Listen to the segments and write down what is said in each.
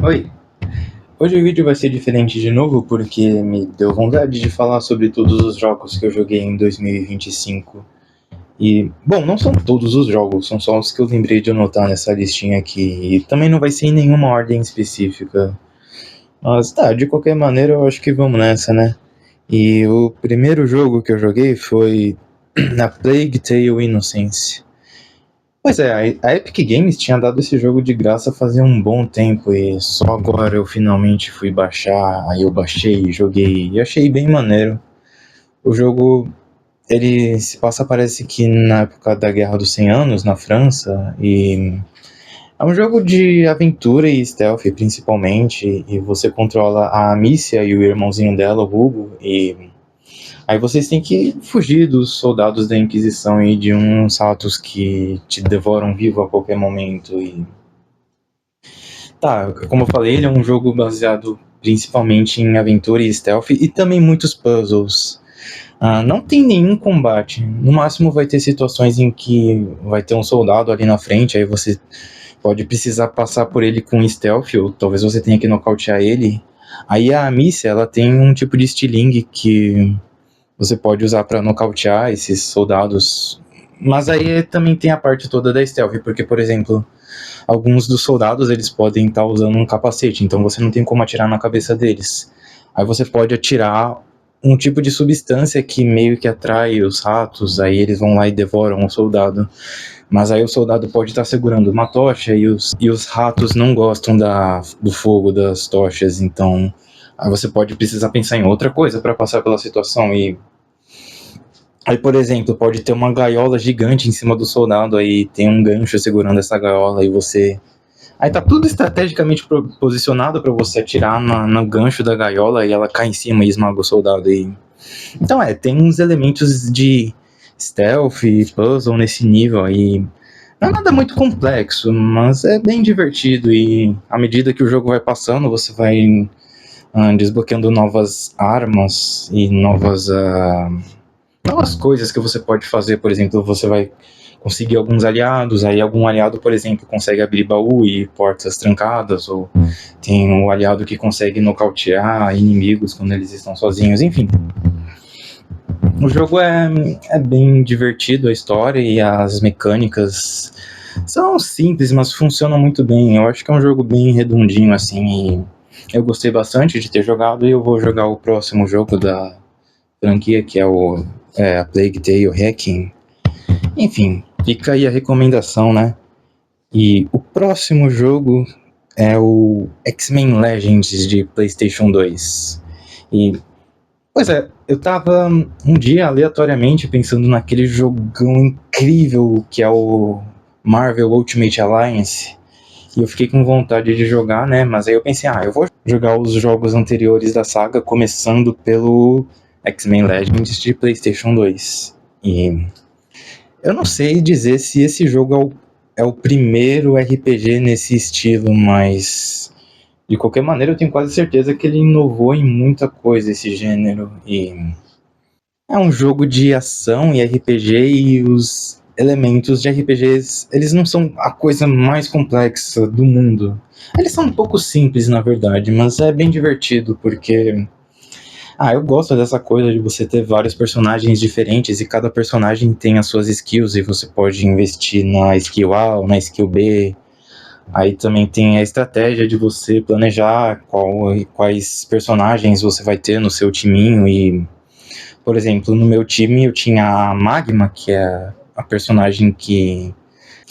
Oi, hoje o vídeo vai ser diferente de novo porque me deu vontade de falar sobre todos os jogos que eu joguei em 2025. Bom, não são todos os jogos, são só os que eu lembrei de anotar nessa listinha aqui. E também não vai ser em nenhuma ordem específica. Mas tá, de qualquer maneira eu acho que vamos nessa, né? E o primeiro jogo que eu joguei foi A Plague Tale Innocence. Pois é, a Epic Games tinha dado esse jogo de graça fazia um bom tempo e só agora eu finalmente fui baixar, aí eu baixei, joguei e achei bem maneiro. O jogo, ele se passa parece que na época da Guerra dos 100 Anos, na França, e é um jogo de aventura e stealth principalmente, e você controla a Amicia e o irmãozinho dela, o Hugo, e aí vocês têm que fugir dos soldados da Inquisição e de uns ratos que te devoram vivo a qualquer momento. Tá, como eu falei, ele é um jogo baseado principalmente em aventura e stealth e também muitos puzzles. Não tem nenhum combate. No máximo vai ter situações em que vai ter um soldado ali na frente, aí você pode precisar passar por ele com stealth, ou talvez você tenha que nocautear ele. Aí a Amicia, ela tem um tipo de estilingue que você pode usar para nocautear esses soldados. Mas aí também tem a parte toda da stealth, porque, por exemplo, alguns dos soldados eles podem estar usando um capacete, então você não tem como atirar na cabeça deles. Aí você pode atirar um tipo de substância que meio que atrai os ratos, aí eles vão lá e devoram o soldado. Mas aí o soldado pode estar segurando uma tocha e os ratos não gostam do fogo das tochas, então aí você pode precisar pensar em outra coisa para passar pela situação. E aí, por exemplo, pode ter uma gaiola gigante em cima do soldado, aí tem um gancho segurando essa gaiola e você. Aí tá tudo estrategicamente posicionado para você atirar no gancho da gaiola e ela cai em cima e esmaga o soldado. Então tem uns elementos de stealth e puzzle nesse nível aí. Não é nada muito complexo, mas é bem divertido e à medida que o jogo vai passando, você vai desbloqueando novas armas e novas coisas que você pode fazer. Por exemplo, você vai conseguir alguns aliados, aí algum aliado, por exemplo, consegue abrir baú e portas trancadas, ou tem um aliado que consegue nocautear inimigos quando eles estão sozinhos, enfim. O jogo é bem divertido, a história e as mecânicas são simples, mas funcionam muito bem. Eu acho que é um jogo bem redondinho, assim, e eu gostei bastante de ter jogado, e eu vou jogar o próximo jogo da franquia, que é a Plague Tale Hacking. Enfim, fica aí a recomendação, né? E o próximo jogo é o X-Men Legends de PlayStation 2. Pois é, eu tava um dia aleatoriamente pensando naquele jogão incrível que é o Marvel Ultimate Alliance. E eu fiquei com vontade de jogar, né? Mas aí eu pensei, eu vou jogar os jogos anteriores da saga, começando pelo X-Men Legends de PlayStation 2. E eu não sei dizer se esse jogo é o primeiro RPG nesse estilo, mas de qualquer maneira eu tenho quase certeza que ele inovou em muita coisa esse gênero. E é um jogo de ação e RPG, e os elementos de RPGs, eles não são a coisa mais complexa do mundo. Eles são um pouco simples, na verdade, mas é bem divertido, porque eu gosto dessa coisa de você ter vários personagens diferentes e cada personagem tem as suas skills e você pode investir na skill A ou na skill B. Aí também tem a estratégia de você planejar quais personagens você vai ter no seu timinho. E, por exemplo, no meu time eu tinha a Magma, que é a personagem que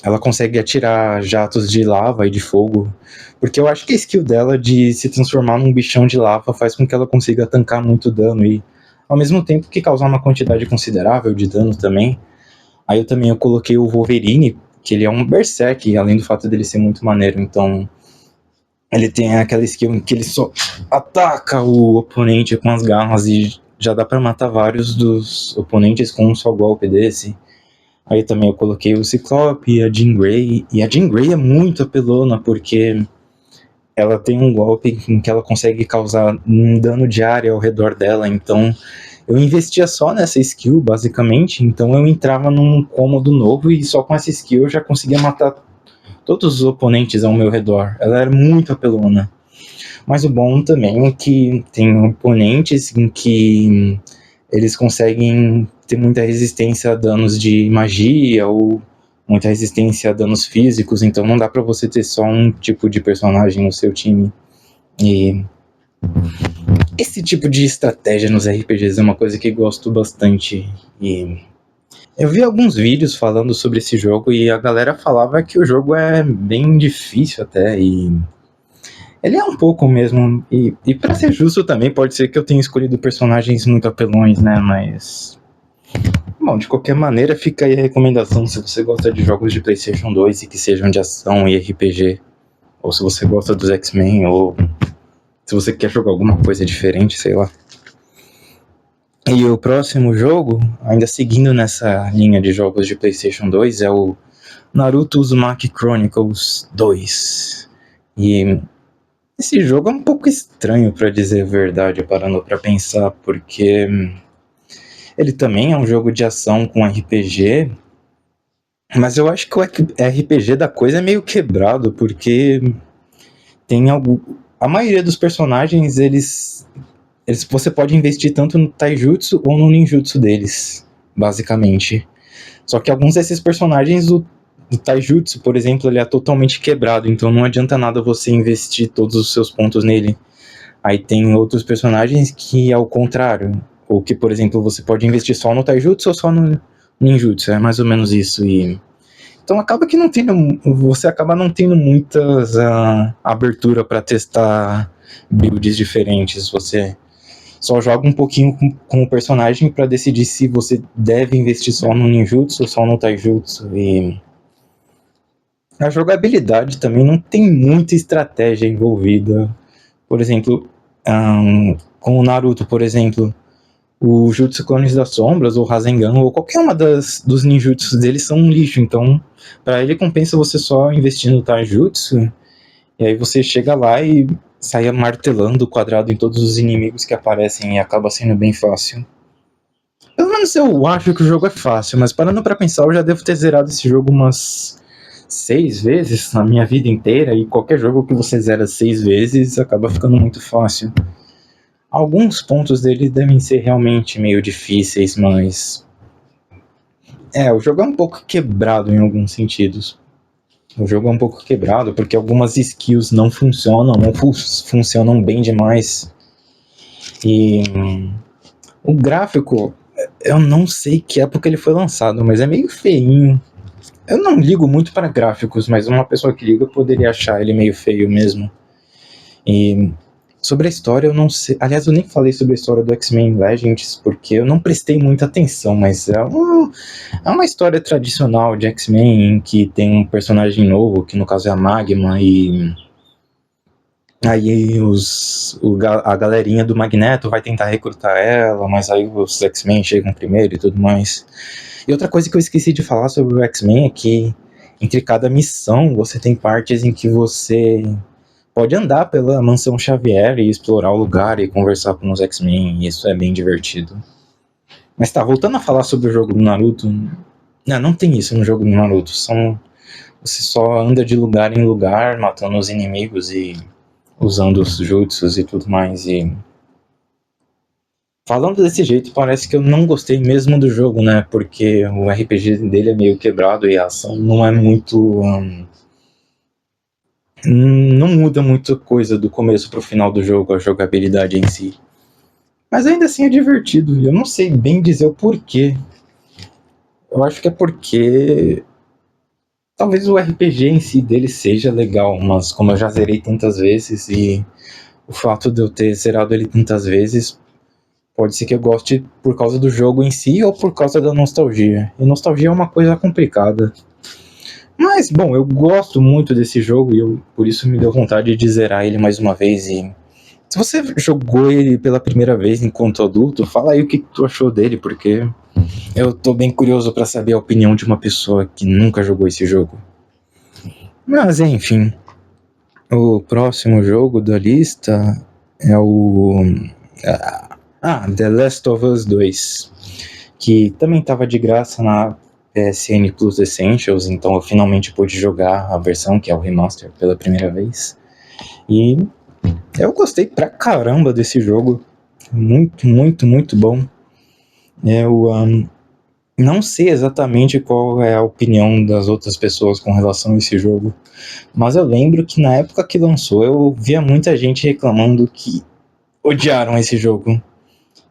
ela consegue atirar jatos de lava e de fogo, porque eu acho que a skill dela de se transformar num bichão de lava faz com que ela consiga tancar muito dano e, ao mesmo tempo que causar uma quantidade considerável de dano também. Aí eu coloquei o Wolverine, que ele é um berserk, além do fato dele ser muito maneiro, então ele tem aquela skill em que ele só ataca o oponente com as garras e já dá pra matar vários dos oponentes com um só golpe desse. Aí também eu coloquei o Ciclope e a Jean Grey. E a Jean Grey é muito apelona, porque ela tem um golpe em que ela consegue causar um dano de área ao redor dela. Então eu investia só nessa skill, basicamente. Então eu entrava num cômodo novo e só com essa skill eu já conseguia matar todos os oponentes ao meu redor. Ela era muito apelona. Mas o bom também é que tem oponentes em que eles conseguem ter muita resistência a danos de magia ou muita resistência a danos físicos, então não dá pra você ter só um tipo de personagem no seu time. E esse tipo de estratégia nos RPGs é uma coisa que gosto bastante. E eu vi alguns vídeos falando sobre esse jogo e a galera falava que o jogo é bem difícil até, e ele é um pouco mesmo, e pra ser justo também, pode ser que eu tenha escolhido personagens muito apelões, né, mas... Bom, de qualquer maneira, fica aí a recomendação se você gosta de jogos de PlayStation 2 e que sejam de ação e RPG, ou se você gosta dos X-Men, ou se você quer jogar alguma coisa diferente, sei lá. E o próximo jogo, ainda seguindo nessa linha de jogos de PlayStation 2, é o Naruto Uzumaki Chronicles 2. E esse jogo é um pouco estranho, pra dizer a verdade, parando pra pensar, porque ele também é um jogo de ação com RPG, mas eu acho que o RPG da coisa é meio quebrado, porque tem algo... A maioria dos personagens, você pode investir tanto no taijutsu ou no ninjutsu deles, basicamente. Só que alguns desses personagens, o taijutsu, por exemplo, ele é totalmente quebrado, então não adianta nada você investir todos os seus pontos nele. Aí tem outros personagens que é o contrário, ou que, por exemplo, você pode investir só no taijutsu ou só no ninjutsu, é mais ou menos isso. E então acaba que você acaba não tendo muitas abertura para testar builds diferentes. Você só joga um pouquinho com o personagem para decidir se você deve investir só no ninjutsu ou só no taijutsu. E a jogabilidade também não tem muita estratégia envolvida. Por exemplo, com o Naruto, por exemplo, o Jutsu Clones das Sombras, ou Rasengan, ou qualquer uma dos ninjutsus dele são um lixo. Então, para ele compensa você só investir no taijutsu, e aí você chega lá e sai martelando o quadrado em todos os inimigos que aparecem e acaba sendo bem fácil. Pelo menos eu acho que o jogo é fácil, mas parando pra pensar, eu já devo ter zerado esse jogo umas 6 vezes na minha vida inteira, e qualquer jogo que você zera 6 vezes acaba ficando muito fácil. Alguns pontos dele devem ser realmente meio difíceis, mas... o jogo é um pouco quebrado em alguns sentidos. O jogo é um pouco quebrado porque algumas skills não funcionam, ou funcionam bem demais. E o gráfico, eu não sei que época ele foi lançado, mas é meio feinho. Eu não ligo muito para gráficos, mas uma pessoa que liga poderia achar ele meio feio mesmo. E sobre a história eu não sei... Aliás, eu nem falei sobre a história do X-Men Legends, porque eu não prestei muita atenção, mas é uma história tradicional de X-Men, em que tem um personagem novo, que no caso é a Magma, e aí a galerinha do Magneto vai tentar recrutar ela, mas aí os X-Men chegam primeiro e tudo mais. E outra coisa que eu esqueci de falar sobre o X-Men é que entre cada missão você tem partes em que você pode andar pela Mansão Xavier e explorar o lugar e conversar com os X-Men, e isso é bem divertido. Mas tá, voltando a falar sobre o jogo do Naruto... Não tem isso no jogo do Naruto. Você só anda de lugar em lugar, matando os inimigos e usando os jutsus e tudo mais. E falando desse jeito, parece que eu não gostei mesmo do jogo, né? Porque o RPG dele é meio quebrado e a ação não é muito... não muda muita coisa do começo pro final do jogo, a jogabilidade em si. Mas ainda assim é divertido, e eu não sei bem dizer o porquê. Eu acho que é porque talvez o RPG em si dele seja legal, mas como eu já zerei tantas vezes, e o fato de eu ter zerado ele tantas vezes, pode ser que eu goste por causa do jogo em si ou por causa da nostalgia. E nostalgia é uma coisa complicada. Mas, bom, eu gosto muito desse jogo e por isso me deu vontade de zerar ele mais uma vez. E se você jogou ele pela primeira vez enquanto adulto, fala aí o que tu achou dele, porque eu tô bem curioso pra saber a opinião de uma pessoa que nunca jogou esse jogo. Mas, enfim, o próximo jogo da lista é o... The Last of Us 2, que também estava de graça na PSN Plus Essentials, então eu finalmente pude jogar a versão que é o remaster pela primeira vez. E Eu gostei pra caramba desse jogo. Muito, muito, muito bom. Eu não sei exatamente qual é a opinião das outras pessoas com relação a esse jogo, mas eu lembro que na época que lançou eu via muita gente reclamando que odiaram esse jogo.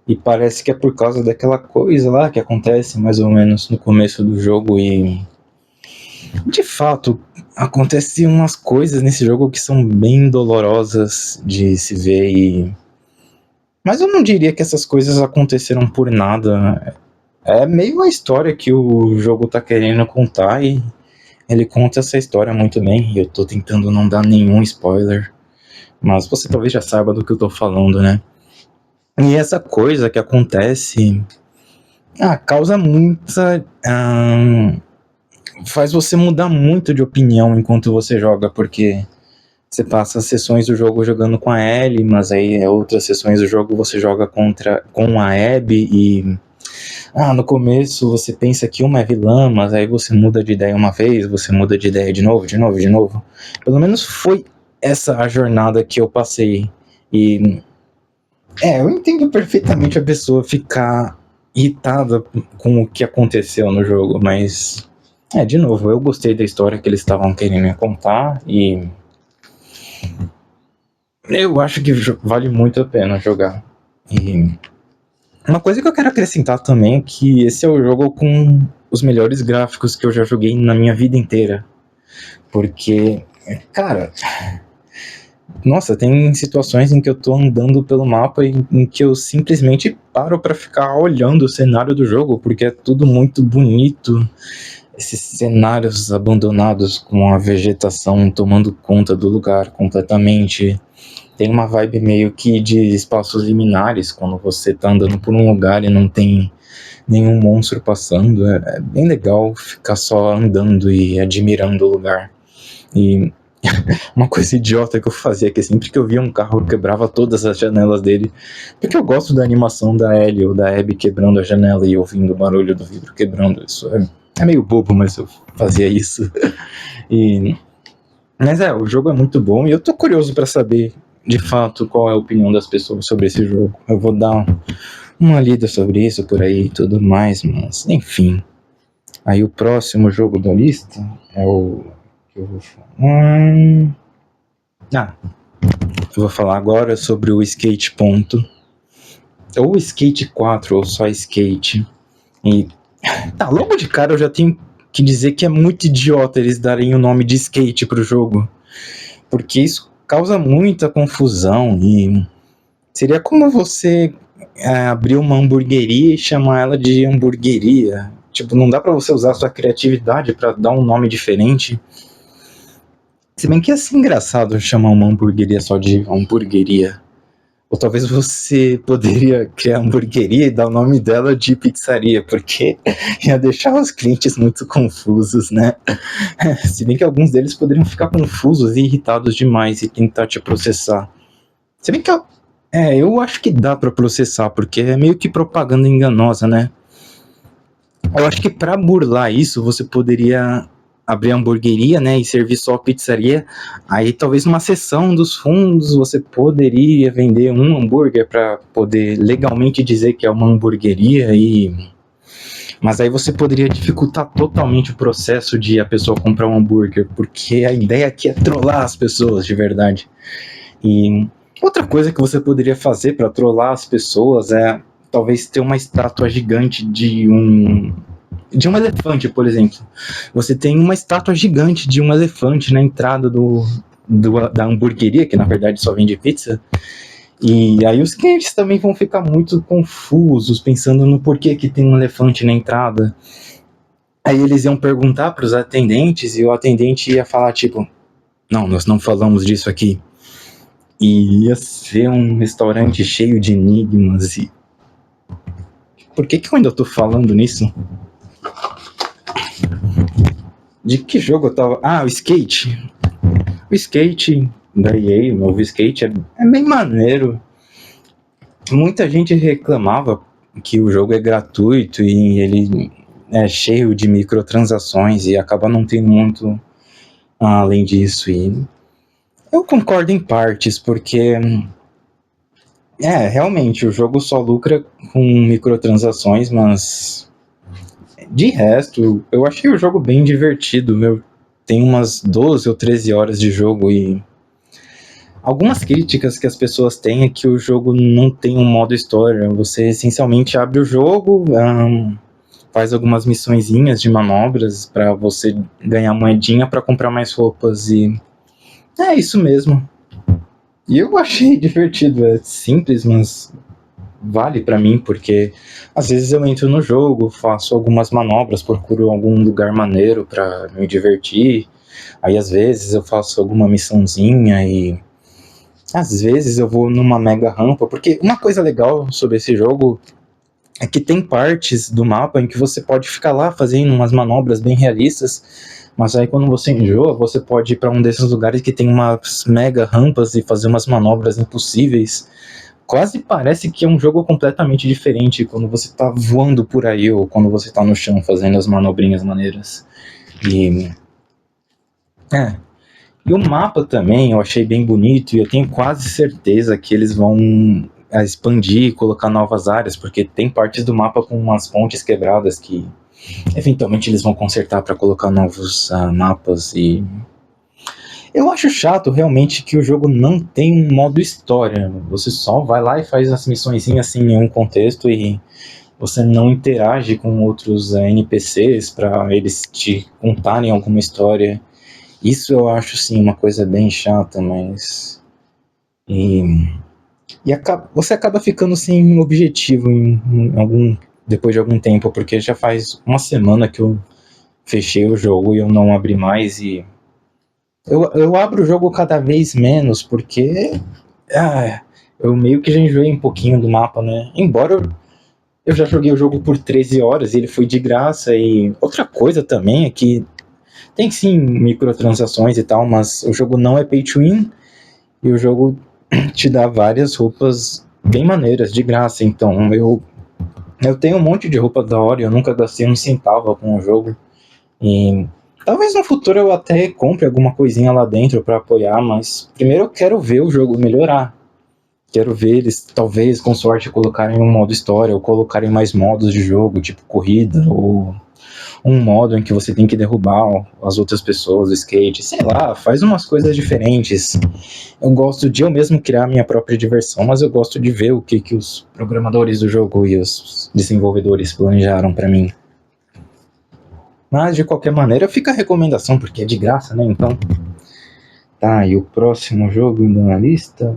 E parece que é por causa daquela coisa lá que acontece mais ou menos no começo do jogo. E de fato acontecem umas coisas nesse jogo que são bem dolorosas de se ver. Mas eu não diria que essas coisas aconteceram por nada. É meio a história que o jogo tá querendo contar e ele conta essa história muito bem. E eu tô tentando não dar nenhum spoiler, mas você talvez já saiba do que eu tô falando, né? E essa coisa que acontece causa muita. Faz você mudar muito de opinião enquanto você joga, porque você passa as sessões do jogo jogando com a Ellie, mas aí outras sessões do jogo você joga com a Abby e no começo você pensa que uma é vilã, mas aí você muda de ideia uma vez, você muda de ideia de novo, de novo, de novo. Pelo menos foi essa a jornada que eu passei. E eu entendo perfeitamente a pessoa ficar irritada com o que aconteceu no jogo, mas de novo, eu gostei da história que eles estavam querendo me contar e eu acho que vale muito a pena jogar. E uma coisa que eu quero acrescentar também é que esse é o jogo com os melhores gráficos que eu já joguei na minha vida inteira. Porque, cara, nossa, tem situações em que eu tô andando pelo mapa em que eu simplesmente paro pra ficar olhando o cenário do jogo, porque é tudo muito bonito. Esses cenários abandonados com a vegetação tomando conta do lugar completamente. Tem uma vibe meio que de espaços liminares, quando você tá andando por um lugar e não tem nenhum monstro passando. É bem legal ficar só andando e admirando o lugar. E uma coisa idiota que eu fazia, que sempre que eu via um carro eu quebrava todas as janelas dele, porque eu gosto da animação da Ellie ou da Abby quebrando a janela e ouvindo o barulho do vidro quebrando. Isso é meio bobo, mas eu fazia isso. Mas o jogo é muito bom e eu tô curioso pra saber de fato qual é a opinião das pessoas sobre esse jogo. Eu vou dar uma lida sobre isso por aí e tudo mais, mas enfim. Aí o próximo jogo da lista é o que eu vou falar. Eu vou falar agora sobre o Skate Ponto. Ou Skate 4, ou só Skate. E logo de cara eu já tenho que dizer que é muito idiota eles darem o nome de Skate pro jogo. Porque isso causa muita confusão e seria como você abrir uma hamburgueria e chamar ela de hamburgueria. Tipo, não dá pra você usar a sua criatividade pra dar um nome diferente. Se bem que ia ser engraçado chamar uma hamburgueria só de hamburgueria. Ou talvez você poderia criar hamburgueria e dar o nome dela de pizzaria, porque ia deixar os clientes muito confusos, né? Se bem que alguns deles poderiam ficar confusos e irritados demais e tentar te processar. Se bem que eu acho que dá pra processar, porque é meio que propaganda enganosa, né? Eu acho que pra burlar isso, você poderia abrir a hamburgueria, né, e servir só a pizzaria. Aí talvez numa seção dos fundos você poderia vender um hambúrguer para poder legalmente dizer que é uma hamburgueria. Mas aí você poderia dificultar totalmente o processo de a pessoa comprar um hambúrguer, porque a ideia aqui é trollar as pessoas de verdade. E outra coisa que você poderia fazer para trollar as pessoas é talvez ter uma estátua gigante de um elefante, por exemplo. Você tem uma estátua gigante de um elefante na entrada da hamburgueria, que na verdade só vende pizza. E aí os clientes também vão ficar muito confusos, pensando no porquê que tem um elefante na entrada. Aí eles iam perguntar para os atendentes e o atendente ia falar tipo, não, nós não falamos disso aqui. E ia ser um restaurante cheio de enigmas. E por que eu ainda tô falando nisso? De que jogo eu tava? O Skate. O Skate da EA, o novo Skate, é bem maneiro. Muita gente reclamava que o jogo é gratuito e ele é cheio de microtransações e acaba não tendo muito além disso. E Eu concordo em partes, porque realmente o jogo só lucra com microtransações, mas de resto, eu achei o jogo bem divertido. Tem umas 12 ou 13 horas de jogo e algumas críticas que as pessoas têm é que o jogo não tem um modo história. Você essencialmente abre o jogo, faz algumas missõezinhas de manobras para você ganhar moedinha para comprar mais roupas e é isso mesmo. E eu achei divertido, é simples, mas vale para mim porque às vezes eu entro no jogo, faço algumas manobras, procuro algum lugar maneiro para me divertir. Aí às vezes eu faço alguma missãozinha e às vezes eu vou numa mega rampa, porque uma coisa legal sobre esse jogo é que tem partes do mapa em que você pode ficar lá fazendo umas manobras bem realistas, mas aí quando você enjoa, você pode ir para um desses lugares que tem umas mega rampas e fazer umas manobras impossíveis. Quase parece que é um jogo completamente diferente quando você tá voando por aí ou quando você tá no chão fazendo as manobrinhas maneiras. E e o mapa também eu achei bem bonito e eu tenho quase certeza que eles vão expandir, colocar novas áreas, porque tem partes do mapa com umas pontes quebradas que eventualmente eles vão consertar para colocar novos mapas. E eu acho chato realmente que o jogo não tem um modo história. Você só vai lá e faz as missões assim em um contexto e você não interage com outros NPCs para eles te contarem alguma história. Isso eu acho sim uma coisa bem chata, mas você acaba ficando sem objetivo depois de algum tempo, porque já faz uma semana que eu fechei o jogo e eu não abri mais e eu abro o jogo cada vez menos porque eu meio que já enjoei um pouquinho do mapa, né? Embora eu já joguei o jogo por 13 horas e ele foi de graça. E outra coisa também é que tem sim microtransações e tal, mas o jogo não é pay to win e o jogo te dá várias roupas bem maneiras de graça. Então eu tenho um monte de roupa da hora e eu nunca gastei um centavo com o jogo. E talvez no futuro eu até compre alguma coisinha lá dentro para apoiar, mas primeiro eu quero ver o jogo melhorar. Quero ver eles, talvez, com sorte, colocarem um modo história ou colocarem mais modos de jogo, tipo corrida, ou um modo em que você tem que derrubar as outras pessoas, o skate, sei lá, faz umas coisas diferentes. Eu gosto de eu mesmo criar minha própria diversão, mas eu gosto de ver o que os programadores do jogo e os desenvolvedores planejaram para mim. Mas de qualquer maneira fica a recomendação, porque é de graça, né? Então. Tá, e o próximo jogo na lista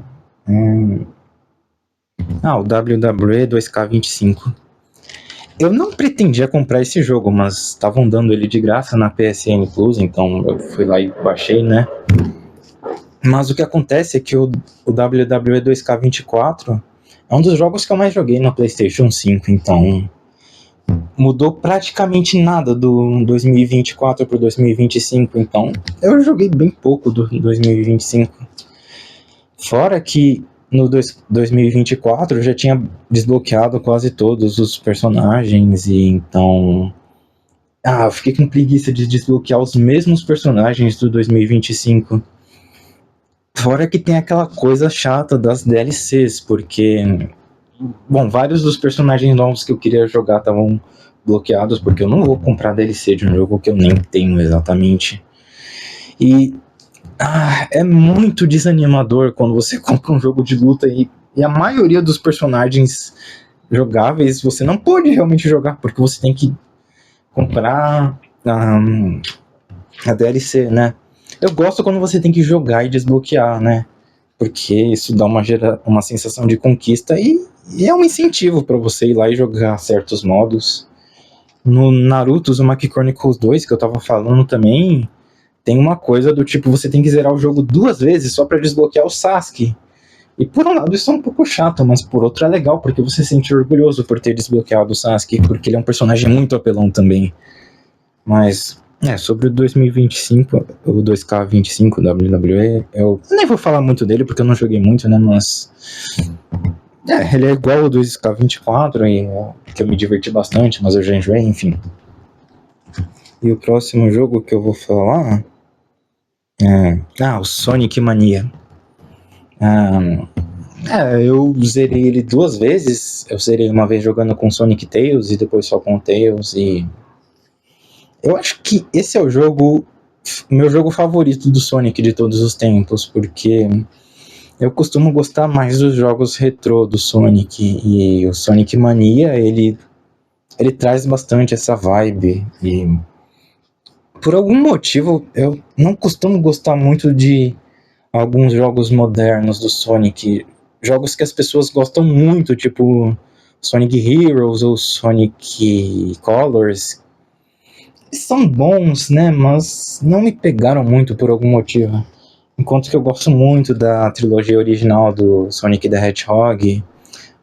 o WWE 2K25. Eu não pretendia comprar esse jogo, mas estavam dando ele de graça na PSN Plus, então eu fui lá e baixei, né? Mas o que acontece é que o WWE 2K24 é um dos jogos que eu mais joguei no PlayStation 5, então mudou praticamente nada do 2024 para o 2025, então eu joguei bem pouco do 2025. Fora que no 2024 eu já tinha desbloqueado quase todos os personagens e então eu fiquei com preguiça de desbloquear os mesmos personagens do 2025. Fora que tem aquela coisa chata das DLCs, porque vários dos personagens novos que eu queria jogar estavam bloqueados, porque eu não vou comprar DLC de um jogo que eu nem tenho exatamente. E é muito desanimador quando você compra um jogo de luta e a maioria dos personagens jogáveis você não pode realmente jogar, porque você tem que comprar a DLC, né? Eu gosto quando você tem que jogar e desbloquear, né? Porque isso dá uma sensação de conquista e é um incentivo para você ir lá e jogar certos modos. No Naruto Uzumaki Chronicles 2, que eu tava falando também, tem uma coisa do tipo, você tem que zerar o jogo 2 vezes só para desbloquear o Sasuke. E por um lado isso é um pouco chato, mas por outro é legal, porque você se sente orgulhoso por ter desbloqueado o Sasuke, porque ele é um personagem muito apelão também. Mas, sobre o 2025, o 2K25 WWE, eu nem vou falar muito dele, porque eu não joguei muito, né, mas... ele é igual ao 2K24, que eu me diverti bastante, mas eu já enjoei, enfim. E o próximo jogo que eu vou falar O Sonic Mania. Eu zerei ele 2 vezes. Eu zerei uma vez jogando com Sonic Tails e depois só com o Tails. E eu acho que esse é o meu jogo favorito do Sonic de todos os tempos, porque eu costumo gostar mais dos jogos retrô do Sonic. E o Sonic Mania, ele traz bastante essa vibe. E por algum motivo, eu não costumo gostar muito de alguns jogos modernos do Sonic, jogos que as pessoas gostam muito, tipo Sonic Heroes ou Sonic Colors. Eles são bons, né, mas não me pegaram muito por algum motivo. Enquanto que eu gosto muito da trilogia original do Sonic the Hedgehog,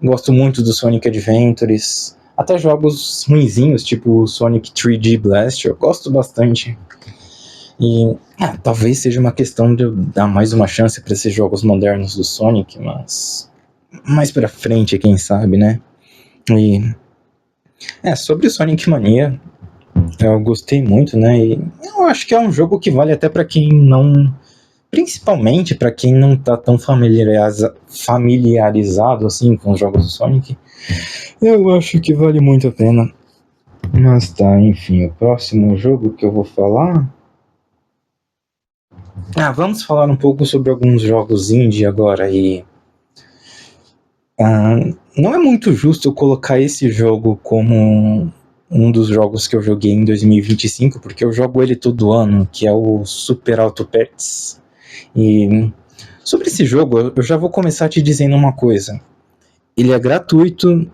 gosto muito do Sonic Adventures, até jogos ruinzinhos, tipo Sonic 3D Blast, eu gosto bastante. E talvez seja uma questão de eu dar mais uma chance para esses jogos modernos do Sonic, mas mais pra frente, quem sabe, né? E sobre o Sonic Mania, eu gostei muito, né? E eu acho que é um jogo que vale até para quem não, principalmente para quem não tá tão familiarizado assim com os jogos do Sonic. Eu acho que vale muito a pena. Mas tá, enfim, o próximo jogo que eu vou falar. Vamos falar um pouco sobre alguns jogos indie agora e não é muito justo eu colocar esse jogo como um dos jogos que eu joguei em 2025, porque eu jogo ele todo ano, que é o Super Auto Pets. E sobre esse jogo, eu já vou começar te dizendo uma coisa. Ele é gratuito,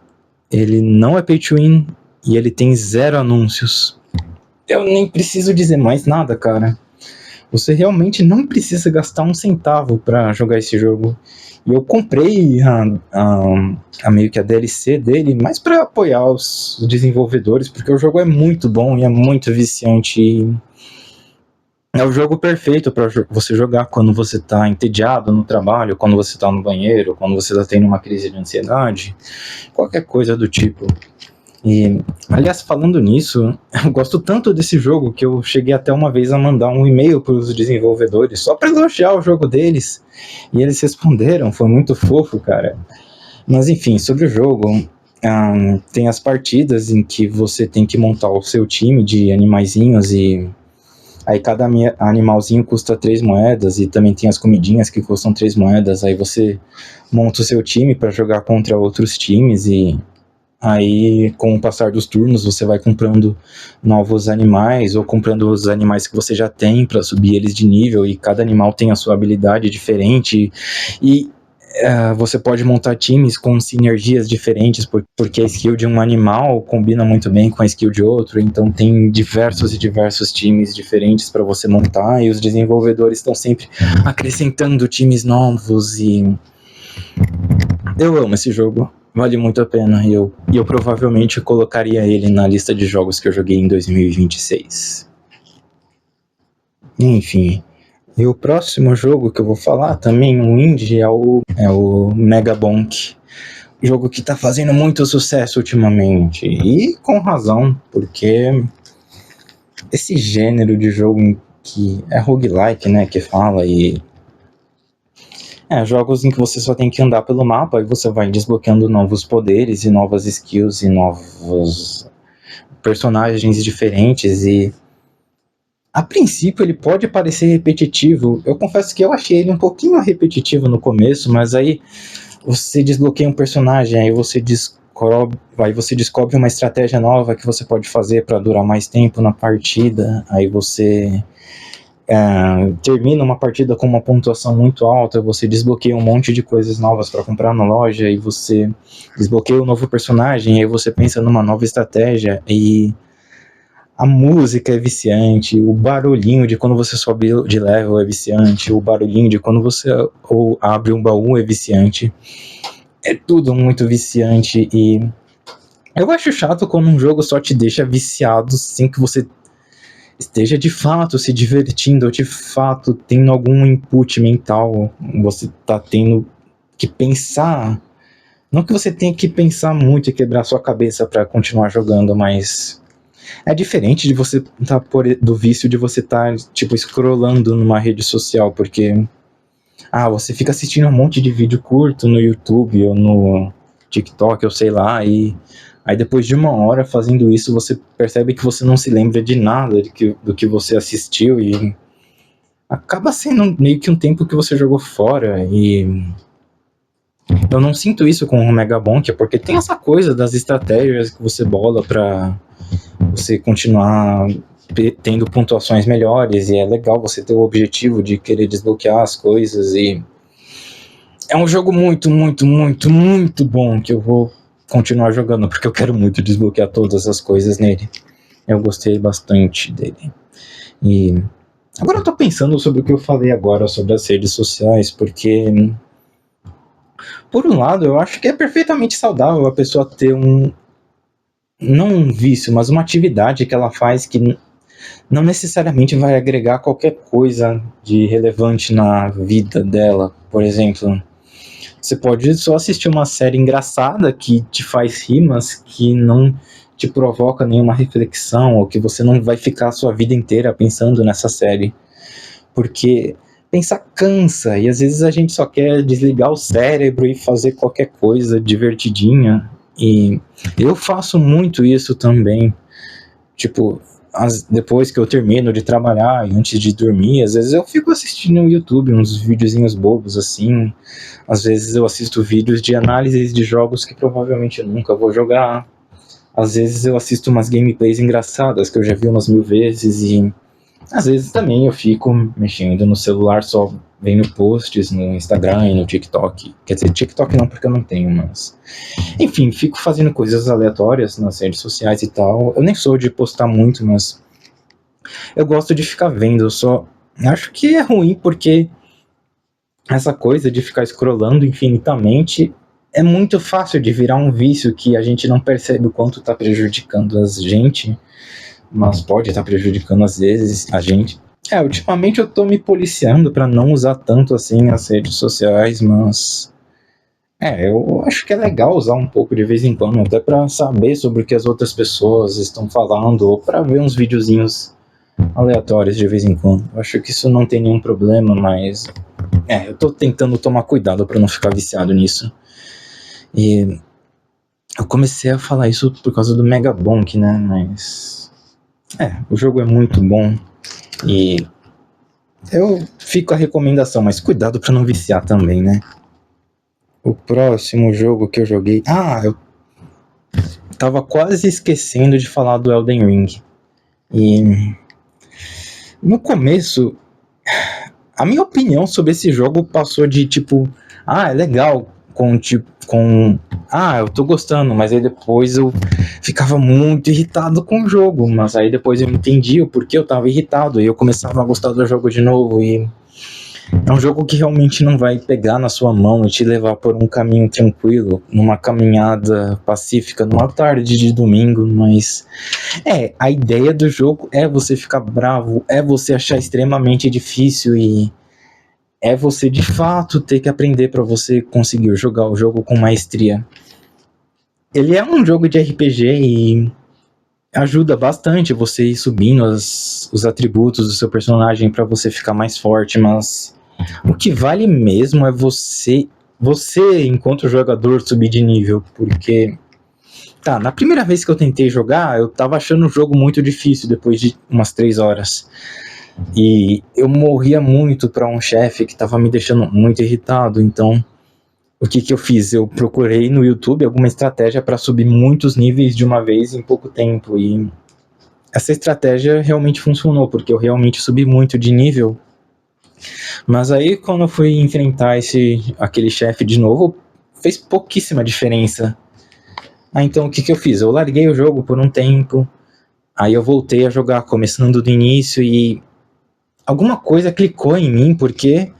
ele não é pay to win e ele tem 0 anúncios. Eu nem preciso dizer mais nada, cara. Você realmente não precisa gastar um centavo para jogar esse jogo. E eu comprei meio que a DLC dele, mais para apoiar os desenvolvedores, porque o jogo é muito bom e é muito viciante. E é o jogo perfeito para você jogar quando você tá entediado no trabalho, quando você tá no banheiro, quando você tá tendo uma crise de ansiedade, qualquer coisa do tipo. E, aliás, falando nisso, eu gosto tanto desse jogo que eu cheguei até uma vez a mandar um e-mail para os desenvolvedores só para elogiar o jogo deles. E eles responderam, foi muito fofo, cara. Mas enfim, sobre o jogo, tem as partidas em que você tem que montar o seu time de animaizinhos e aí cada animalzinho custa 3 moedas e também tem as comidinhas que custam 3 moedas. Aí você monta o seu time para jogar contra outros times e aí, com o passar dos turnos, você vai comprando novos animais ou comprando os animais que você já tem para subir eles de nível e cada animal tem a sua habilidade diferente e você pode montar times com sinergias diferentes porque a skill de um animal combina muito bem com a skill de outro, então tem diversos e diversos times diferentes para você montar e os desenvolvedores estão sempre acrescentando times novos e eu amo esse jogo. Vale muito a pena e eu provavelmente colocaria ele na lista de jogos que eu joguei em 2026. Enfim, e o próximo jogo que eu vou falar também, um indie, é o Megabonk. Jogo que tá fazendo muito sucesso ultimamente e com razão, porque esse gênero de jogo que é roguelike, né, que fala e jogos em que você só tem que andar pelo mapa e você vai desbloqueando novos poderes e novas skills e novos personagens diferentes e a princípio ele pode parecer repetitivo. Eu confesso que eu achei ele um pouquinho repetitivo no começo, mas aí você desbloqueia um personagem, aí você descobre uma estratégia nova que você pode fazer para durar mais tempo na partida, aí você termina uma partida com uma pontuação muito alta, você desbloqueia um monte de coisas novas para comprar na loja, e você desbloqueia um novo personagem, e aí você pensa numa nova estratégia, e a música é viciante, o barulhinho de quando você sobe de level é viciante, o barulhinho de quando você abre um baú é viciante, é tudo muito viciante, e eu acho chato quando um jogo só te deixa viciado sem que você esteja de fato se divertindo, ou de fato tendo algum input mental, você tá tendo que pensar, não que você tenha que pensar muito e quebrar sua cabeça para continuar jogando, mas É diferente de você do vício de você estar, tipo, scrollando numa rede social, porque você fica assistindo um monte de vídeo curto no YouTube ou no TikTok, ou sei lá, e aí depois de uma hora fazendo isso, você percebe que você não se lembra de nada do que você assistiu, e acaba sendo meio que um tempo que você jogou fora. E eu não sinto isso com o Megabonk, porque tem essa coisa das estratégias que você bola pra você continuar tendo pontuações melhores, e é legal você ter o objetivo de querer desbloquear as coisas, e é um jogo muito, muito, muito, muito bom, que eu vou continuar jogando, porque eu quero muito desbloquear todas as coisas nele. Eu gostei bastante dele. E agora eu tô pensando sobre o que eu falei agora sobre as redes sociais, porque por um lado eu acho que é perfeitamente saudável a pessoa ter não um vício, mas uma atividade que ela faz que não necessariamente vai agregar qualquer coisa de relevante na vida dela. Por exemplo, você pode só assistir uma série engraçada que te faz rir, mas que não te provoca nenhuma reflexão, ou que você não vai ficar a sua vida inteira pensando nessa série. Porque pensar cansa, e às vezes a gente só quer desligar o cérebro e fazer qualquer coisa divertidinha. E eu faço muito isso também. Tipo, depois que eu termino de trabalhar e antes de dormir, às vezes eu fico assistindo no YouTube uns videozinhos bobos assim. Às vezes eu assisto vídeos de análises de jogos que provavelmente eu nunca vou jogar. Às vezes eu assisto umas gameplays engraçadas que eu já vi umas 1000 vezes, e às vezes também eu fico mexendo no celular, só vendo posts no Instagram e no TikTok. Quer dizer, TikTok não, porque eu não tenho, mas enfim, fico fazendo coisas aleatórias nas redes sociais e tal. Eu nem sou de postar muito, mas eu gosto de ficar vendo. Eu só acho que é ruim porque essa coisa de ficar scrollando infinitamente é muito fácil de virar um vício que a gente não percebe o quanto tá prejudicando a gente, mas pode estar prejudicando às vezes a gente. Ultimamente eu tô me policiando pra não usar tanto assim as redes sociais, mas eu acho que é legal usar um pouco de vez em quando, até pra saber sobre o que as outras pessoas estão falando, ou pra ver uns videozinhos aleatórios de vez em quando. Eu acho que isso não tem nenhum problema, mas eu tô tentando tomar cuidado pra não ficar viciado nisso. E eu comecei a falar isso por causa do Megabonk, né, mas o jogo é muito bom, e eu fico a recomendação, mas cuidado pra não viciar também, né. O próximo jogo que eu joguei... eu tava quase esquecendo de falar do Elden Ring. E no começo, a minha opinião sobre esse jogo passou de tipo, é legal, eu tô gostando, mas aí depois eu ficava muito irritado com o jogo, mas aí depois eu entendi o porquê eu tava irritado, e eu começava a gostar do jogo de novo. E é um jogo que realmente não vai pegar na sua mão e te levar por um caminho tranquilo, numa caminhada pacífica, numa tarde de domingo, mas a ideia do jogo é você ficar bravo, é você achar extremamente difícil, e é você de fato ter que aprender para você conseguir jogar o jogo com maestria. Ele é um jogo de RPG e ajuda bastante você ir subindo os atributos do seu personagem para você ficar mais forte, mas o que vale mesmo é você enquanto jogador subir de nível, porque na primeira vez que eu tentei jogar, eu tava achando o jogo muito difícil depois de umas 3 horas. E eu morria muito pra um chefe que tava me deixando muito irritado, então o que eu fiz? Eu procurei no YouTube alguma estratégia para subir muitos níveis de uma vez em pouco tempo, e essa estratégia realmente funcionou, porque eu realmente subi muito de nível. Mas aí quando eu fui enfrentar aquele chefe de novo, fez pouquíssima diferença. Então o que eu fiz? Eu larguei o jogo por um tempo, aí eu voltei a jogar começando do início, e alguma coisa clicou em mim, porque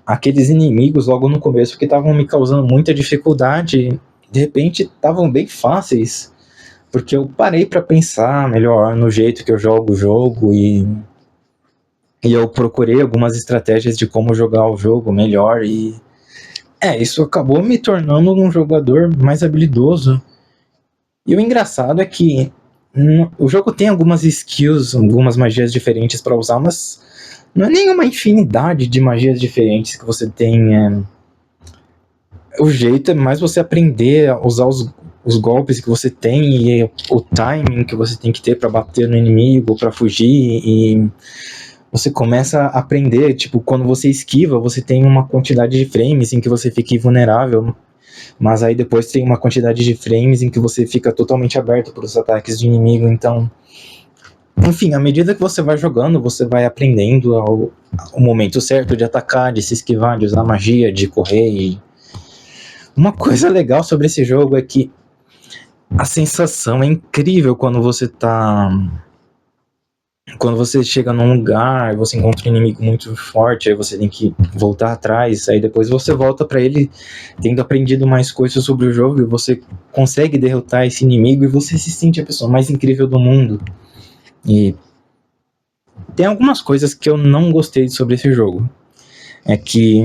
aqueles inimigos logo no começo que estavam me causando muita dificuldade, de repente estavam bem fáceis, porque eu parei para pensar melhor no jeito que eu jogo o jogo, e eu procurei algumas estratégias de como jogar o jogo melhor, e isso acabou me tornando um jogador mais habilidoso. E o engraçado é que O jogo tem algumas skills, algumas magias diferentes para usar, mas não é nenhuma infinidade de magias diferentes que você tem. O jeito é mais você aprender a usar os golpes que você tem e o timing que você tem que ter para bater no inimigo, para fugir, e você começa a aprender, tipo, quando você esquiva, você tem uma quantidade de frames em que você fica invulnerável, mas aí depois tem uma quantidade de frames em que você fica totalmente aberto para os ataques do inimigo, então... Enfim, à medida que você vai jogando, você vai aprendendo o momento certo de atacar, de se esquivar, de usar magia, de correr. E uma coisa legal sobre esse jogo é que a sensação é incrível quando você tá... Quando você chega num lugar, você encontra um inimigo muito forte, aí você tem que voltar atrás, aí depois você volta pra ele tendo aprendido mais coisas sobre o jogo, e você consegue derrotar esse inimigo, e você se sente a pessoa mais incrível do mundo. E tem algumas coisas que eu não gostei sobre esse jogo. É que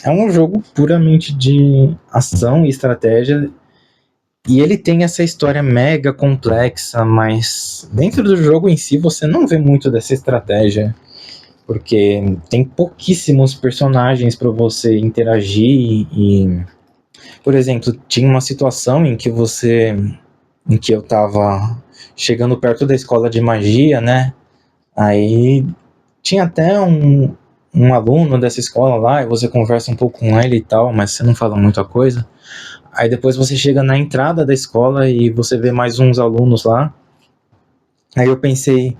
é um jogo puramente de ação e estratégia, e ele tem essa história mega complexa, mas dentro do jogo em si você não vê muito dessa estratégia, porque tem pouquíssimos personagens para você interagir. E, por exemplo, tinha uma situação em que eu tava chegando perto da escola de magia, né? Aí tinha até um aluno dessa escola lá, e você conversa um pouco com ele e tal, mas você não fala muita coisa. Aí depois você chega na entrada da escola e você vê mais uns alunos lá. Aí eu pensei,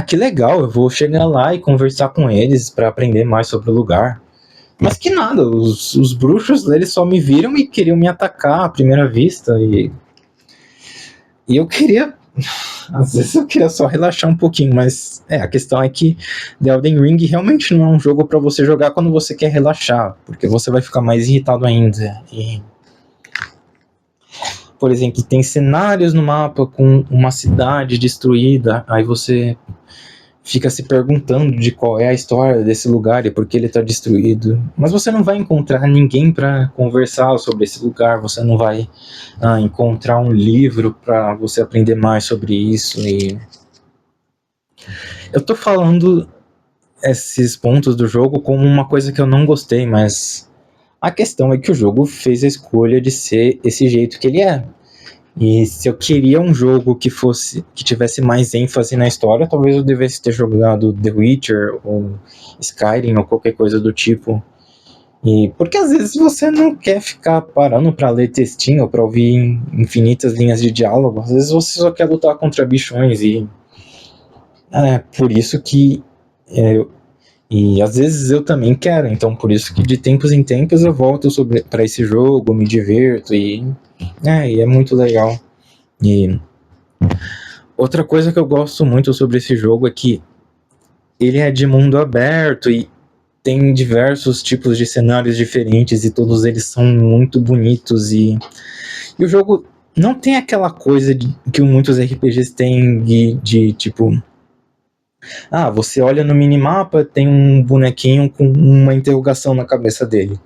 que legal, eu vou chegar lá e conversar com eles para aprender mais sobre o lugar. Mas que nada, os bruxos eles só me viram e queriam me atacar à primeira vista. E eu queria... Às vezes eu queria só relaxar um pouquinho, mas a questão é que The Elden Ring realmente não é um jogo para você jogar quando você quer relaxar, porque você vai ficar mais irritado ainda. E, por exemplo, tem cenários no mapa com uma cidade destruída, aí você fica se perguntando de qual é a história desse lugar e por que ele está destruído. Mas você não vai encontrar ninguém para conversar sobre esse lugar, você não vai encontrar um livro para você aprender mais sobre isso. E eu tô falando esses pontos do jogo como uma coisa que eu não gostei, mas a questão é que o jogo fez a escolha de ser esse jeito que ele é. E se eu queria um jogo que tivesse mais ênfase na história, talvez eu devesse ter jogado The Witcher ou Skyrim ou qualquer coisa do tipo. E porque às vezes você não quer ficar parando para ler textinho ou para ouvir infinitas linhas de diálogo, às vezes você só quer lutar contra bichões. E por isso que e às vezes eu também quero, então por isso que de tempos em tempos eu volto para esse jogo, me divirto e é muito legal. E outra coisa que eu gosto muito sobre esse jogo é que ele é de mundo aberto e tem diversos tipos de cenários diferentes e todos eles são muito bonitos. E o jogo não tem aquela coisa que muitos RPGs têm de tipo... você olha no minimapa, tem um bonequinho com uma interrogação na cabeça dele.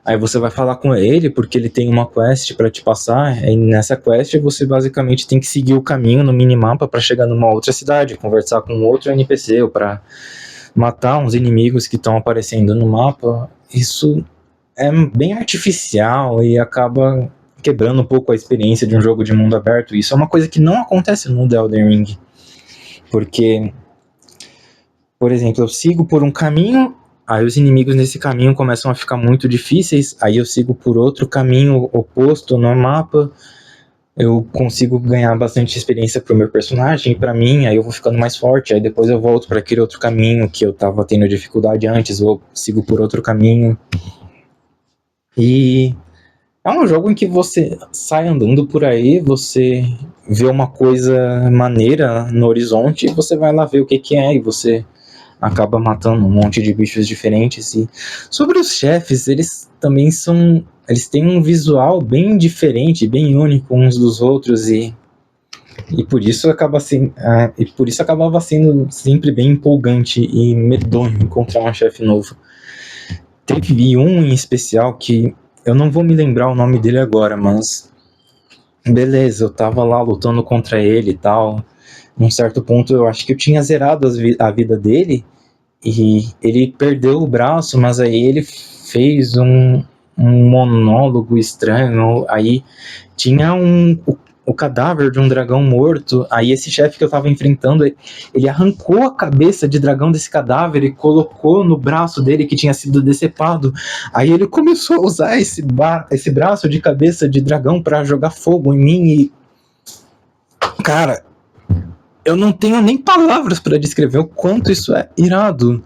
Aí você vai falar com ele porque ele tem uma quest para te passar, e nessa quest você basicamente tem que seguir o caminho no minimapa para chegar numa outra cidade, conversar com outro NPC ou para matar uns inimigos que estão aparecendo no mapa. Isso é bem artificial e acaba quebrando um pouco a experiência de um jogo de mundo aberto. Isso é uma coisa que não acontece no The Elden Ring, porque, por exemplo, eu sigo por um caminho, aí os inimigos nesse caminho começam a ficar muito difíceis, aí eu sigo por outro caminho oposto no mapa, eu consigo ganhar bastante experiência pro meu personagem e pra mim, aí eu vou ficando mais forte, aí depois eu volto para aquele outro caminho que eu tava tendo dificuldade antes, ou sigo por outro caminho. E é um jogo em que você sai andando por aí, você vê uma coisa maneira no horizonte e você vai lá ver o que é, e você acaba matando um monte de bichos diferentes. E sobre os chefes, eles também eles têm um visual bem diferente, bem único uns dos outros, e por isso acabava sendo sempre bem empolgante e medonho encontrar um chefe novo. Teve um em especial que eu não vou me lembrar o nome dele agora, mas beleza, eu tava lá lutando contra ele e tal. Num certo ponto eu acho que eu tinha zerado a vida dele e ele perdeu o braço, mas aí ele fez um monólogo estranho. Aí tinha o cadáver de um dragão morto. Aí esse chefe que eu tava enfrentando, ele arrancou a cabeça de dragão desse cadáver e colocou no braço dele que tinha sido decepado. Aí ele começou a usar esse braço de cabeça de dragão para jogar fogo em mim e... Cara, eu não tenho nem palavras para descrever o quanto isso é irado.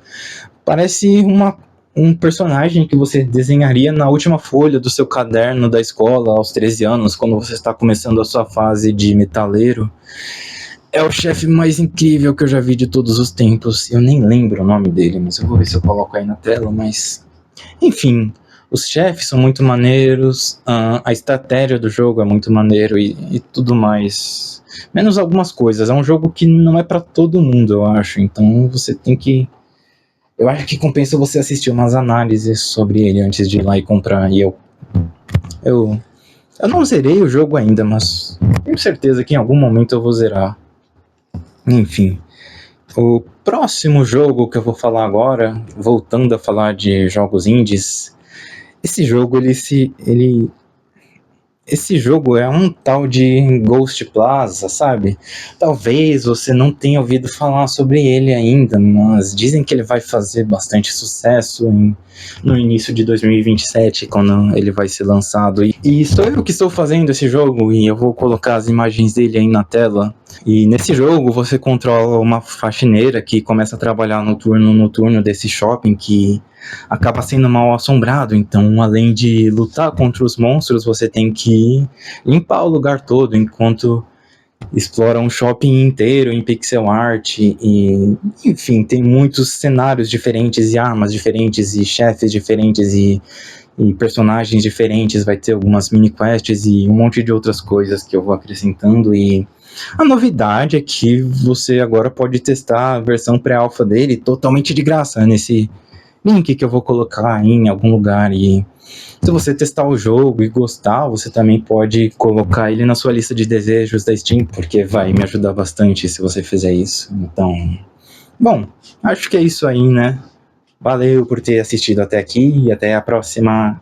Parece um personagem que você desenharia na última folha do seu caderno da escola aos 13 anos, quando você está começando a sua fase de metaleiro. É o chefe mais incrível que eu já vi de todos os tempos. Eu nem lembro o nome dele, mas eu vou ver se eu coloco aí na tela, mas... Enfim, os chefes são muito maneiros, a estratégia do jogo é muito maneiro e tudo mais. Menos algumas coisas. É um jogo que não é pra todo mundo, eu acho. Então você tem que... Eu acho que compensa você assistir umas análises sobre ele antes de ir lá e comprar. E eu não zerei o jogo ainda, mas tenho certeza que em algum momento eu vou zerar. Enfim. O próximo jogo que eu vou falar agora, voltando a falar de jogos indies, esse jogo esse jogo é um tal de Ghost Plaza, sabe? Talvez você não tenha ouvido falar sobre ele ainda, mas dizem que ele vai fazer bastante sucesso no início de 2027, quando ele vai ser lançado. E sou eu que estou fazendo esse jogo, e eu vou colocar as imagens dele aí na tela. E nesse jogo você controla uma faxineira que começa a trabalhar no turno noturno desse shopping que acaba sendo mal assombrado. Então, além de lutar contra os monstros, você tem que limpar o lugar todo enquanto explora um shopping inteiro em pixel art. E enfim, tem muitos cenários diferentes e armas diferentes e chefes diferentes e personagens diferentes. Vai ter algumas mini quests e um monte de outras coisas que eu vou acrescentando. E a novidade é que você agora pode testar a versão pré-alpha dele totalmente de graça nesse link que eu vou colocar em algum lugar. E se você testar o jogo e gostar, você também pode colocar ele na sua lista de desejos da Steam, porque vai me ajudar bastante se você fizer isso. Então, bom, acho que é isso aí, né? Valeu por ter assistido até aqui e até a próxima.